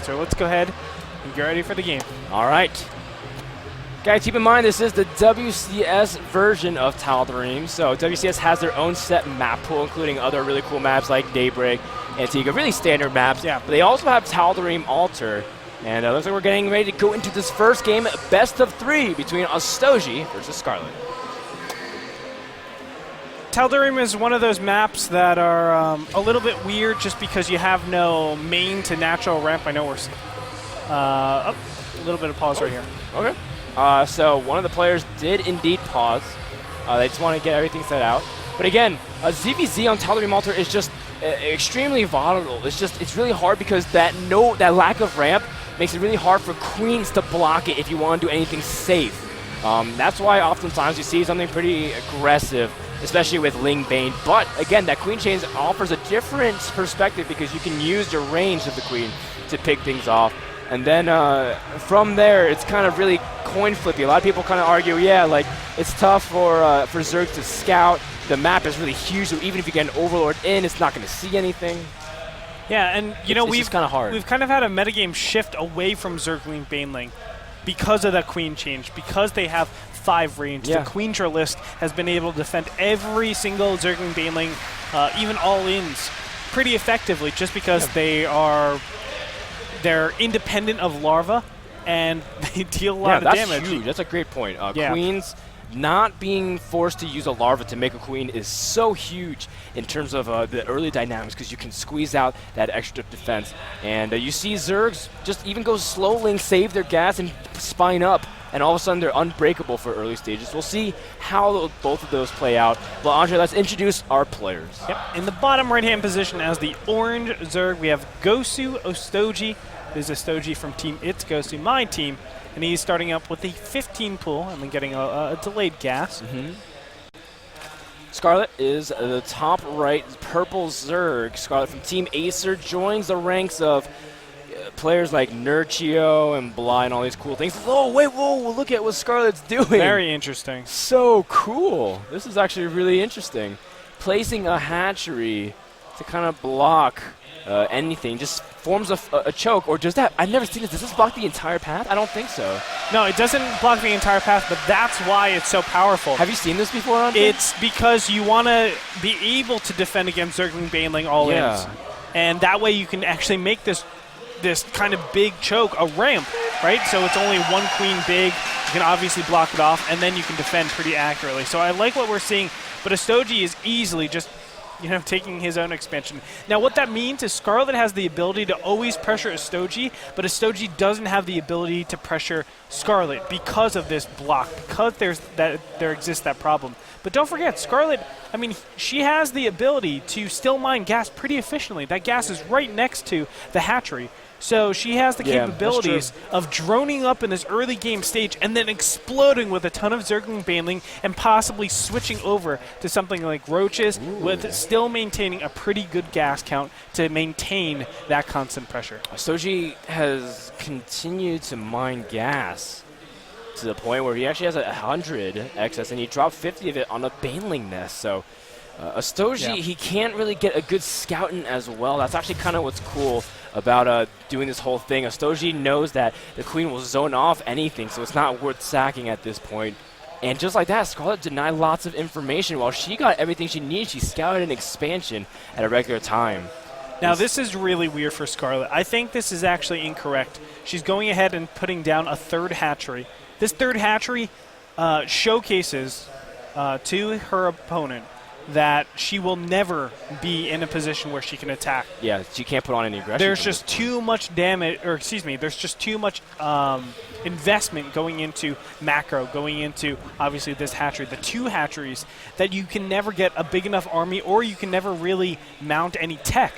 So let's go ahead and get ready for the game. All right. Guys, keep in mind this is the WCS version of Tal'Darim. So WCS has their own set map pool, including other really cool maps like Daybreak, Antigua, really standard maps. Yeah. But they also have Tal'Darim Altar. And looks like we're getting ready to go into this first game, best of 3 between Ostojiy versus Scarlet. Tal'Darim is one of those maps that are a little bit weird just because you have no main to natural ramp. I know we're a little bit of pause right here. Okay. So one of the players did indeed pause. They just want to get everything set out. But again, ZVZ on Tal'Darim Altar is just extremely volatile. It's really hard because that lack of ramp makes it really hard for queens to block it if you want to do anything safe. That's why oftentimes you see something pretty aggressive, especially with Ling Bane. But again, that queen chain offers a different perspective because you can use your range of the queen to pick things off. And then from there, it's kind of really coin flippy. A lot of people kind of argue, yeah, like it's tough for Zerg to scout. The map is really huge, so even if you get an Overlord in, it's not going to see anything. Yeah, and you know, we've kind of hard. We've kind of had a metagame shift away from Zergling Baneling because of that queen change, because they have 5 range. Yeah. The Queentra list has been able to defend every single Zergling Baneling, even all-ins, pretty effectively, just because they're independent of Larva and they deal a lot of damage. That's huge. That's a great point. Queens not being forced to use a Larva to make a queen is so huge in terms of the early dynamics because you can squeeze out that extra defense. And you see Zergs just even go slowly, save their gas, and spine up. And all of a sudden, they're unbreakable for early stages. We'll see how both of those play out. But Andre, let's introduce our players. Yep. In the bottom right-hand position as the orange Zerg, we have Gosu Ostojiy. This is Ostojiy from Team It's Gosu, my team. And he's starting up with the 15 pool and then getting a delayed gas. Scarlet is the top right purple Zerg. Scarlet from Team Acer joins the ranks of players like Nurchio and Bly and all these cool things. Oh, wait, whoa, look at what Scarlet's doing. Very interesting. So cool. This is actually really interesting. Placing a hatchery to kind of block anything, just forms a choke, or does that? I've never seen this. Does this block the entire path? I don't think so. No, it doesn't block the entire path, but that's why it's so powerful. Have you seen this before, Andre? It's because you want to be able to defend against Zergling Baneling all-ins. And that way you can actually make this kind of big choke a ramp, right? So it's only one queen big. You can obviously block it off, and then you can defend pretty accurately. So I like what we're seeing, but Ostojiy is easily just taking his own expansion. Now, what that means is Scarlet has the ability to always pressure Ostojiy, but Ostojiy doesn't have the ability to pressure Scarlet because of this block, because there exists that problem. But don't forget, Scarlet, I mean, she has the ability to still mine gas pretty efficiently. That gas is right next to the hatchery. So she has the capabilities of droning up in this early game stage and then exploding with a ton of Zergling Baneling and possibly switching over to something like Roaches with still maintaining a pretty good gas count to maintain that constant pressure. Ostojiy has continued to mine gas to the point where he actually has 100 excess and he dropped 50 of it on a Baneling nest. So Ostojiy, he can't really get a good scouting as well. That's actually kind of what's cool about doing this whole thing. Ostojiy knows that the queen will zone off anything, so it's not worth sacking at this point. And just like that, Scarlet denied lots of information. While she got everything she needed, she scouted an expansion at a regular time. Now, this is really weird for Scarlet. I think this is actually incorrect. She's going ahead and putting down a third hatchery. This third hatchery showcases to her opponent that she will never be in a position where she can attack. Yeah, she can't put on any aggression. There's just too much damage, or excuse me, there's just too much investment going into macro, going into, obviously, this hatchery, the 2 hatcheries, that you can never get a big enough army, or you can never really mount any tech.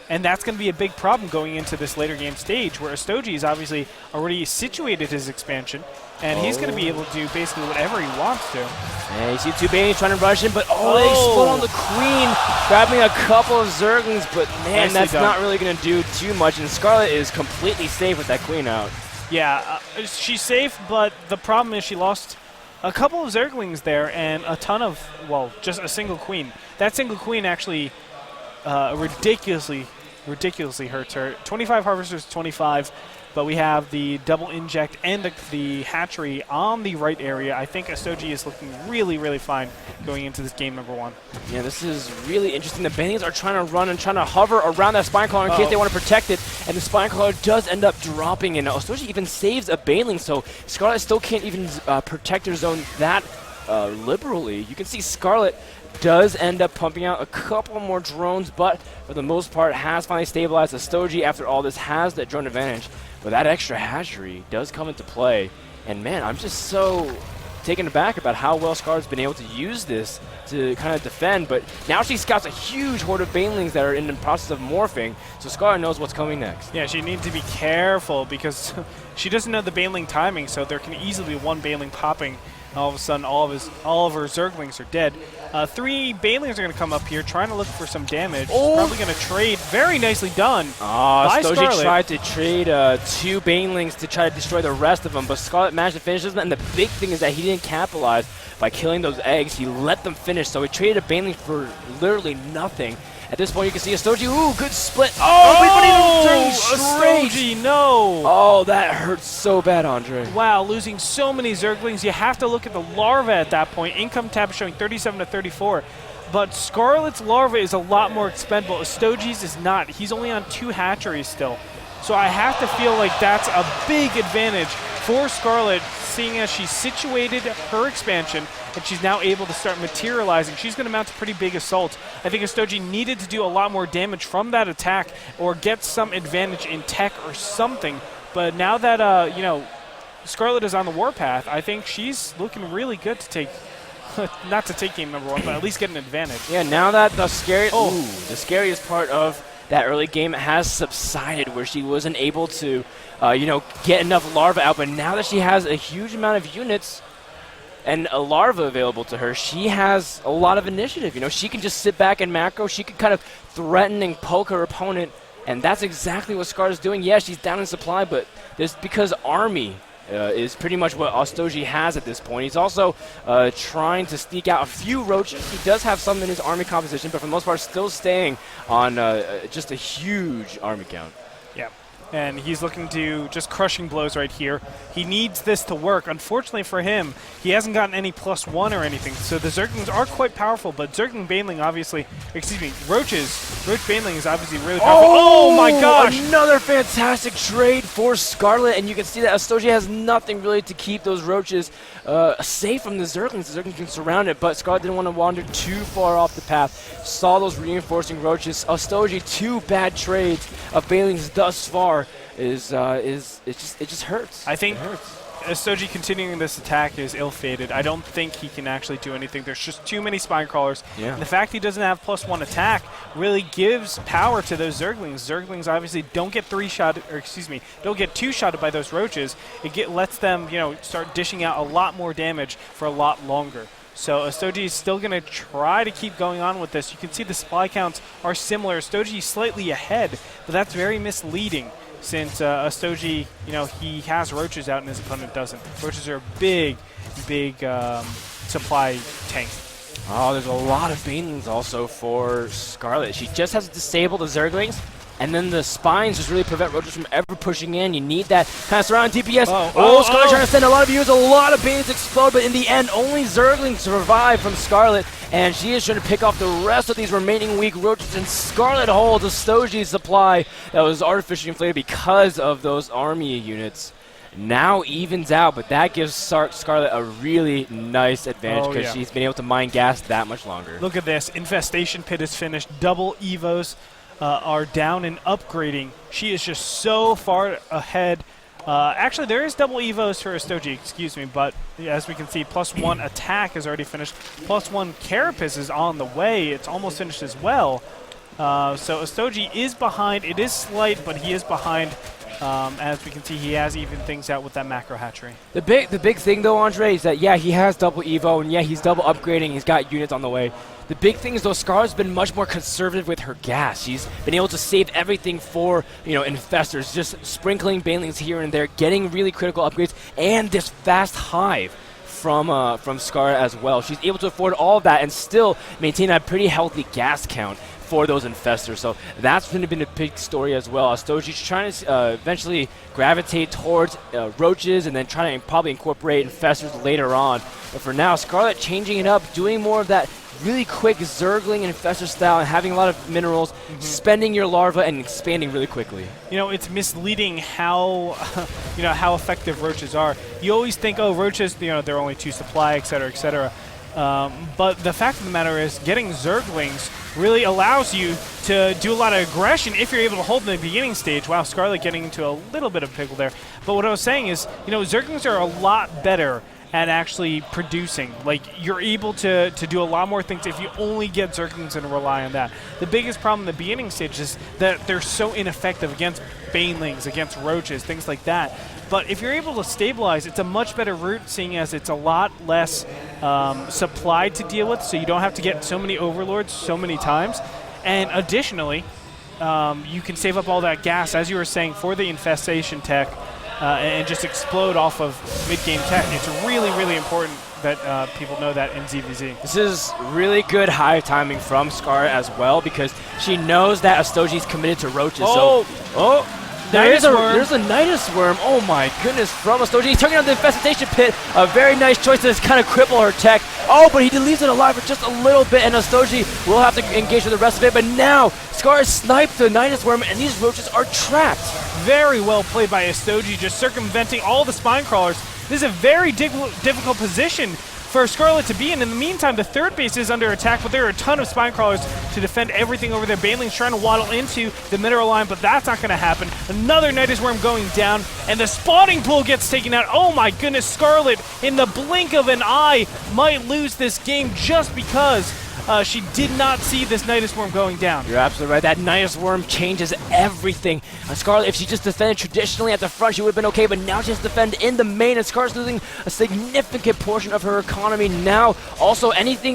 And that's going to be a big problem going into this later game stage, where Ostojiy is obviously already situated his expansion, and he's going to be able to do basically whatever he wants to. And you see 2 Baneys trying to rush in, but they explode on the queen, grabbing a couple of Zerglings, but man, that's not really going to do too much, and Scarlet is completely safe with that queen out. Yeah, she's safe, but the problem is she lost a couple of Zerglings there and a ton of, well, just a single queen. That single queen actually ridiculously ridiculously hurts her. 25 harvesters, 25. But we have the double inject and the hatchery on the right area. I think Ostojiy is looking really, really fine going into this game number 1. Yeah, this is really interesting. The Banelings are trying to run and trying to hover around that Spine Crawler in case they want to protect it, and the Spine Crawler does end up dropping, and Ostojiy even saves a Baneling, so Scarlet still can't even protect her zone that liberally. You can see Scarlet does end up pumping out a couple more drones, but for the most part has finally stabilized. Ostojiy, after all this, has that drone advantage. But that extra hatchery does come into play. And man, I'm just so taken aback about how well Scarlet's been able to use this to kind of defend. But now she scouts a huge horde of Banelings that are in the process of morphing. So Scarlet knows what's coming next. Yeah, she needs to be careful because she doesn't know the Baneling timing, so there can easily be one Baneling popping. All of a sudden, all of her Zerglings are dead. 3 Banelings are going to come up here, trying to look for some damage. Probably going to trade. Very nicely done. Ostojiy tried to trade 2 Banelings to try to destroy the rest of them, but Scarlet managed to finish them. And the big thing is that he didn't capitalize by killing those eggs. He let them finish, so he traded a Baneling for literally nothing. At this point, you can see Ostojiy. Ooh, good split. Ostojiy, no. Oh, that hurts so bad, Andre. Wow, losing so many Zerglings. You have to look at the larva at that point. Income tab showing 37 to 34. But Scarlet's larva is a lot more expendable. Ostojiy's is not. He's only on 2 hatcheries still. So I have to feel like that's a big advantage for Scarlet, seeing as she's situated her expansion and she's now able to start materializing. She's going to mount a pretty big assault. I think Ostojiy needed to do a lot more damage from that attack or get some advantage in tech or something. But now that, Scarlet is on the warpath, I think she's looking really good to take, not to take game number 1, but at least get an advantage. Yeah, now that the scariest part of that early game has subsided, where she wasn't able to, get enough larva out. But now that she has a huge amount of units and a larva available to her, she has a lot of initiative. She can just sit back and macro. She can kind of threaten and poke her opponent, and that's exactly what Scarlet's doing. Yeah, she's down in supply, but because army is pretty much what Ostojiy has at this point. He's also trying to sneak out a few roaches. He does have some in his army composition, but for the most part still staying on just a huge army count. Yeah, and he's looking to just crushing blows right here. He needs this to work. Unfortunately for him, he hasn't gotten any +1 or anything, so the Zerglings are quite powerful, but Zergling Baneling obviously, Roach Baneling is obviously really powerful. Oh my gosh! Another fantastic trade for Scarlet, and you can see that Ostojiy has nothing really to keep those roaches safe from the Zerglings. The Zerglings can surround it, but Scarlet didn't want to wander too far off the path. Saw those reinforcing roaches. Ostojiy, 2 bad trades of Banelings thus far. It just hurts. I think Ostojiy continuing this attack is ill-fated. I don't think he can actually do anything. There's just too many Spine Crawlers. Yeah. And the fact he doesn't have +1 attack really gives power to those Zerglings. Zerglings obviously don't get don't get 2-shotted by those roaches. It lets them, start dishing out a lot more damage for a lot longer. So Ostojiy is still going to try to keep going on with this. You can see the supply counts are similar. Ostojiy slightly ahead, but that's very misleading, since Ostojiy, he has roaches out and his opponent doesn't. Roaches are a big supply tank. Oh, there's a lot of Banelings also for Scarlet. She just has to disable the Zerglings, and then the spines just really prevent roaches from ever pushing in. You need that kind of surround DPS. Scarlet trying to send a lot of units. A lot of Banelings explode, but in the end, only Zerglings survive from Scarlet, and she is trying to pick off the rest of these remaining weak roaches, and Scarlet holds Ostojiy's supply that was artificially inflated because of those army units. Now evens out, but that gives Scarlet a really nice advantage because she's been able to mine gas that much longer. Look at this. Infestation Pit is finished. Double Evos are down and upgrading. She is just so far ahead. Actually, there is double Evos for Ostojiy, but as we can see, +1 attack is already finished. +1 Carapace is on the way. It's almost finished as well. So Ostojiy is behind. It is slight, but he is behind. As we can see, he has evened things out with that macro hatchery. The big thing, though, Andre, is that, he has double Evo, and, he's double upgrading. He's got units on the way. The big thing is, though, Scarlet's been much more conservative with her gas. She's been able to save everything for, infestors, just sprinkling Banelings here and there, getting really critical upgrades, and this fast hive from Scarlet as well. She's able to afford all of that and still maintain a pretty healthy gas count for those infestors. So that's going to be a big story as well. Ostojiy's trying to eventually gravitate towards roaches and then trying to probably incorporate infestors later on. But for now, Scarlet changing it up, doing more of that really quick Zergling and Infestor style and having a lot of minerals, spending your larva and expanding really quickly. You know, it's misleading how, how effective roaches are. You always think, oh, roaches, they're only 2 supply, et cetera, et cetera. But the fact of the matter is getting Zerglings really allows you to do a lot of aggression if you're able to hold in the beginning stage. Wow, Scarlet getting into a little bit of pickle there. But what I was saying is, Zerglings are a lot better at actually producing. Like, you're able to do a lot more things if you only get Zerglings and rely on that. The biggest problem in the beginning stage is that they're so ineffective against Banelings, against roaches, things like that. But if you're able to stabilize, it's a much better route, seeing as it's a lot less supply to deal with, so you don't have to get so many overlords so many times. And additionally, you can save up all that gas, as you were saying, for the infestation tech, and just explode off of mid-game tech. It's really, really important that people know that in ZVZ. This is really good high timing from Scarlet as well, because she knows that Ostoji's committed to roaches. There's a Nidus worm. Oh my goodness, from Ostojiy. He's turning on the infestation pit. A very nice choice to just kind of cripple her tech. Oh, but he leaves it alive for just a little bit, and Ostojiy will have to engage with the rest of it. But now, Scar sniped the Nidus worm, and these roaches are trapped. Very well played by Ostojiy, just circumventing all the spine crawlers. This is a very difficult position for Scarlet to be in. In the meantime, the third base is under attack, but there are a ton of spine crawlers to defend everything over there. Baneling's trying to waddle into the mineral line, but that's not going to happen. Another Nidus worm going down, and the spawning pool gets taken out. Oh my goodness, Scarlet, in the blink of an eye, might lose this game just because she did not see this Nidus worm going down. You're absolutely right. That Nidus worm changes everything. Scarlet, if she just defended traditionally at the front, she would have been okay, but now she has to defend in the main, and Scarlet's losing a significant portion of her economy now. Also,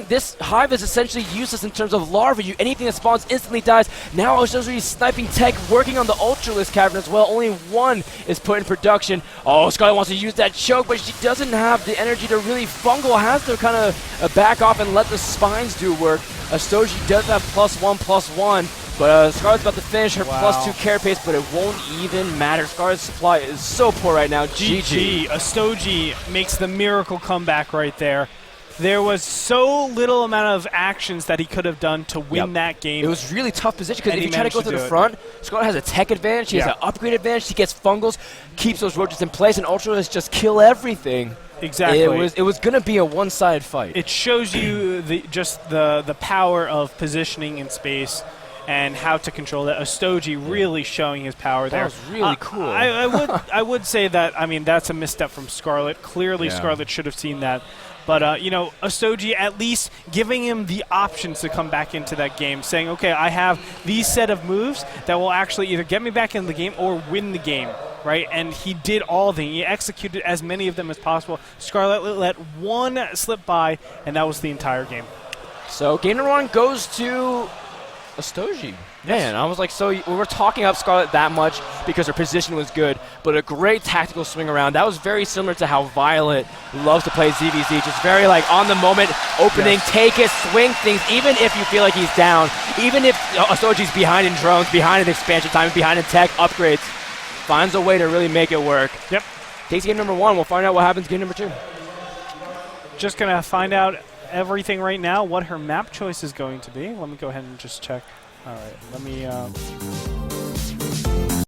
this hive is essentially useless in terms of larvae. Anything that spawns instantly dies. Now Ostojiy sniping tech, working on the Ultralisk Cavern as well. Only one is put in production. Oh, Scarlet wants to use that choke, but she doesn't have the energy to really fungal. Has to kind of back off and let the spines do work. Ostojiy does have +1/+1, but Scarlet's about to finish her +2 carry pace, but it won't even matter. Scarlet's supply is so poor right now. GG. Ostojiy makes the miracle comeback right there. There was so little amount of actions that he could have done to win that game. It was really tough position, because if you try to go to the front, Scarlet has a tech advantage, she has an upgrade advantage, she gets fungals, keeps those roaches in place, and Ultralisk just kill everything. Exactly. It was going to be a one-sided fight. It shows you the power of positioning in space and how to control that. Ostojiy really showing his power there. That was really cool. I would say that, that's a misstep from Scarlet. Clearly, Scarlet should have seen that. But, Ostojiy at least giving him the options to come back into that game, saying, okay, I have these set of moves that will actually either get me back in the game or win the game, right? And he did all of them. He executed as many of them as possible. Scarlet let one slip by, and that was the entire game. So game number 1 goes to Ostojiy. Man, I was like, so we were talking up Scarlet that much because her position was good, but a great tactical swing around. That was very similar to how Violet loves to play ZVZ. Just very like on the moment, opening, take it, swing things, even if you feel like he's down, even if Ostojiy's behind in drones, behind in expansion time, behind in tech, upgrades, finds a way to really make it work. Yep. Takes game number 1. We'll find out what happens game number 2. Just going to find out everything right now, what her map choice is going to be. Let me go ahead and just check. All right, let me